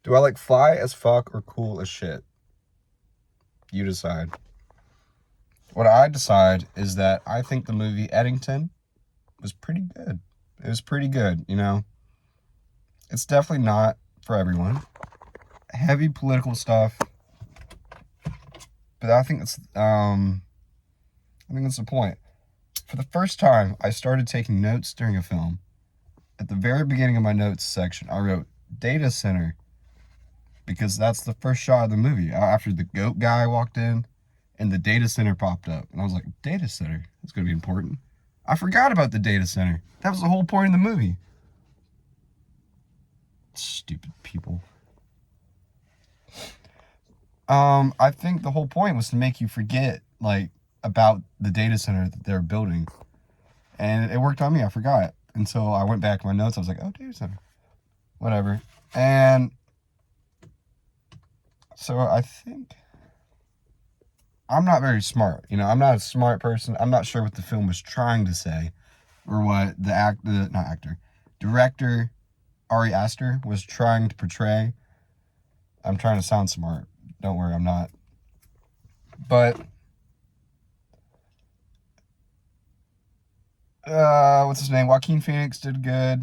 Do I like fly as fuck or cool as shit? You decide. What I decide is that I think the movie Eddington was pretty good. It was pretty good, you know? It's definitely not for everyone. Heavy political stuff, but I think that's the point. For the first time, I started taking notes during a film. At the very beginning of my notes section, I wrote data center because that's the first shot of the movie. After the goat guy walked in and the data center popped up. And I was like, data center? That's going to be important. I forgot about the data center. That was the whole point of the movie. Stupid people. I think the whole point was to make you forget, like, about the data center that they're building. And it worked on me. I forgot. And so I went back to my notes. I was like, oh, data center. Whatever. And so I think I'm not very smart. You know, I'm not a smart person. I'm not sure what the film was trying to say or what director Ari Aster was trying to portray. I'm trying to sound smart. Don't worry, I'm not. But what's his name? Joaquin Phoenix did good.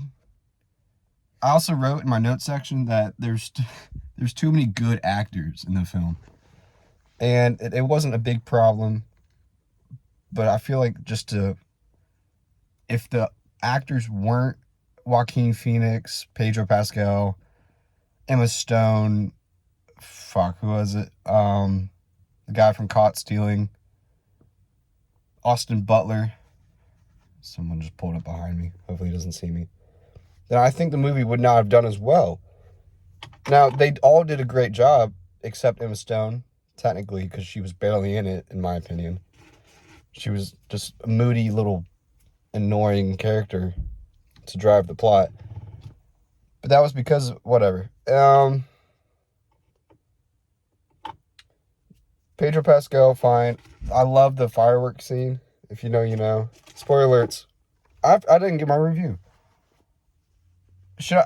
I also wrote in my notes section that there's too many good actors in the film. And it wasn't a big problem, but I feel like if the actors weren't Joaquin Phoenix, Pedro Pascal, Emma Stone, who was it? The guy from Caught Stealing, Austin Butler. Someone just pulled up behind me. Hopefully he doesn't see me. Then I think the movie would not have done as well. Now, they all did a great job, except Emma Stone, technically, because she was barely in it, in my opinion. She was just a moody little annoying character to drive the plot. But that was because, whatever. Pedro Pascal, fine. I love the fireworks scene. If you know, you know. Spoiler alerts. I didn't give my review. Should I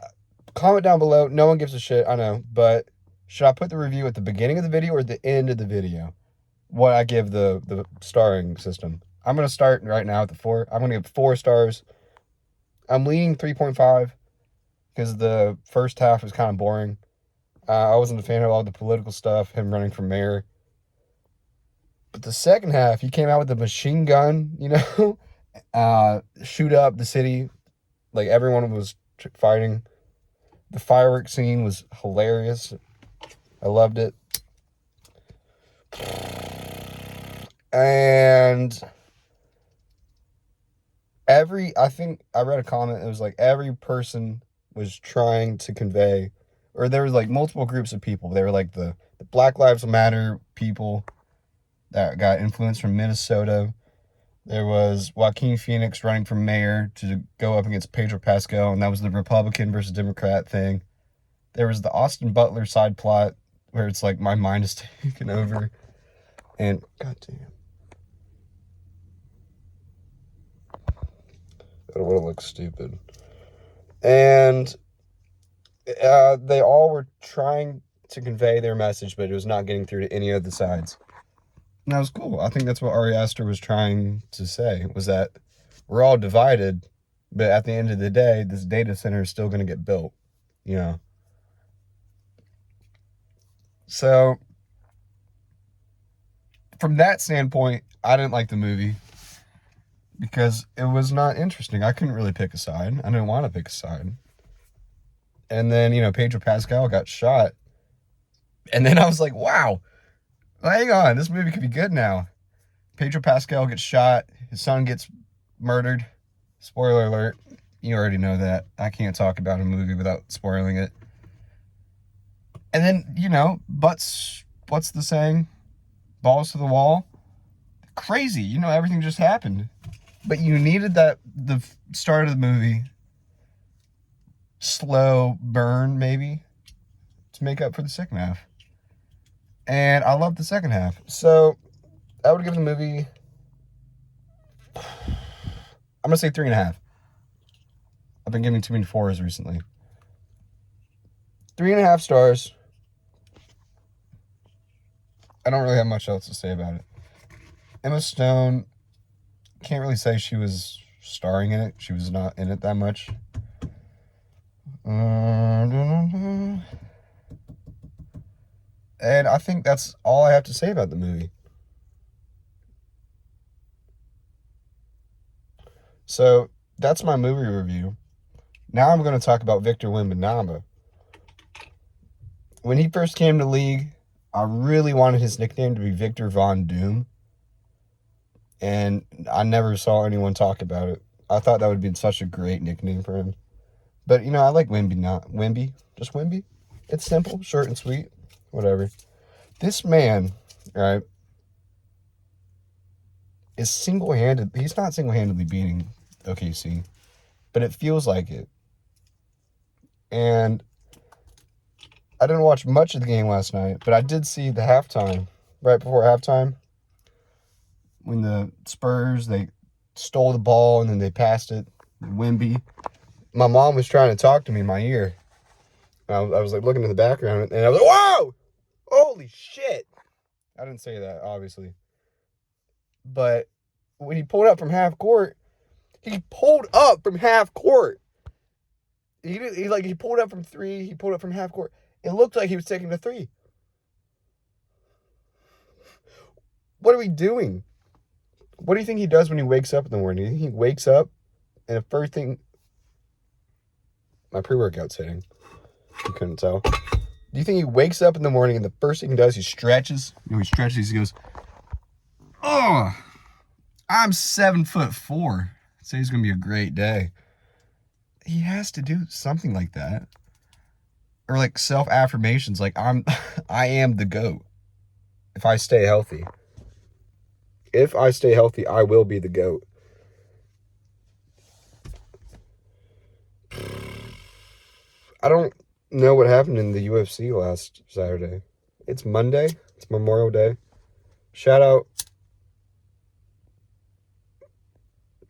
comment down below? No one gives a shit, I know. But should I put the review at the beginning of the video or the end of the video? What I give the starring system. I'm going to start right now at the 4. I'm going to give 4 stars. I'm leaning 3.5 because the first half was kind of boring. I wasn't a fan of all the political stuff, him running for mayor. But the second half, he came out with a machine gun, you know, shoot up the city. Like, everyone was fighting. The fireworks scene was hilarious. I loved it. And I think I read a comment, it was like every person was trying to convey, or there was like multiple groups of people. They were like the Black Lives Matter people that got influence from Minnesota. There was Joaquin Phoenix running for mayor to go up against Pedro Pascal, and that was the Republican versus Democrat thing. There was the Austin Butler side plot, where it's like my mind is taken over. And, goddamn. I don't want to look stupid. And they all were trying to convey their message, but it was not getting through to any of the sides. And that was cool. I think that's what Ari Aster was trying to say, was that we're all divided, but at the end of the day, this data center is still going to get built, you know. So, from that standpoint, I didn't like the movie because it was not interesting. I couldn't really pick a side. I didn't want to pick a side. And then, you know, Pedro Pascal got shot. And then I was like, wow, hang on, this movie could be good now. Pedro Pascal gets shot. His son gets murdered. Spoiler alert. You already know that. I can't talk about a movie without spoiling it. And then, you know, what's the saying? Balls to the wall. Crazy. You know, everything just happened. But you needed the start of the movie, slow burn, maybe, to make up for the second half. And I love the second half. So, I would give the movie, I'm going to say 3.5. I've been giving too many 4s recently. 3.5 stars. I don't really have much else to say about it. Emma Stone, can't really say she was starring in it. She was not in it that much. And I think that's all I have to say about the movie. So that's my movie review. Now I'm going to talk about Victor Wembanyama. When he first came to league, I really wanted his nickname to be Victor Von Doom. And I never saw anyone talk about it. I thought that would be such a great nickname for him. But, you know, I like Wemby, not Wemby. Just Wemby. It's simple, short and sweet. Whatever. This man, right, is single-handed. He's not single-handedly beating OKC, but it feels like it. And I didn't watch much of the game last night, but I did see the halftime, right before halftime, when the Spurs, they stole the ball and then they passed it. Wemby. My mom was trying to talk to me in my ear. I was like looking in the background, and I was like, whoa! Holy shit! I didn't say that, obviously. But when he pulled up from half court, he pulled up from half court. He pulled up from three. He pulled up from half court. It looked like he was taking the three. What are we doing? What do you think he does when he wakes up in the morning? Do you think he wakes up and the first thing... My pre-workout's hitting. You couldn't tell. Do you think he wakes up in the morning and the first thing he does, he stretches? You know, he stretches, he goes, oh, I'm 7'4". Today's going to be a great day. He has to do something like that. Or like self-affirmations, like I am the GOAT. If I stay healthy. If I stay healthy, I will be the GOAT. I don't know what happened in the UFC last Saturday. It's Monday. It's Memorial Day. Shout out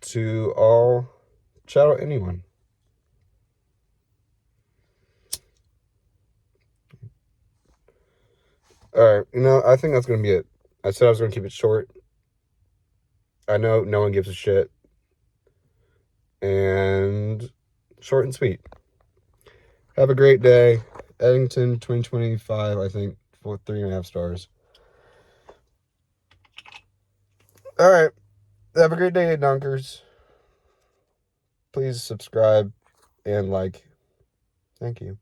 to all. Shout out anyone. Alright, you know, I think that's going to be it. I said I was going to keep it short. I know no one gives a shit. And short and sweet. Have a great day. Eddington 2025, I think, for 3.5 stars. Alright. Have a great day, Dunkers. Please subscribe and like. Thank you.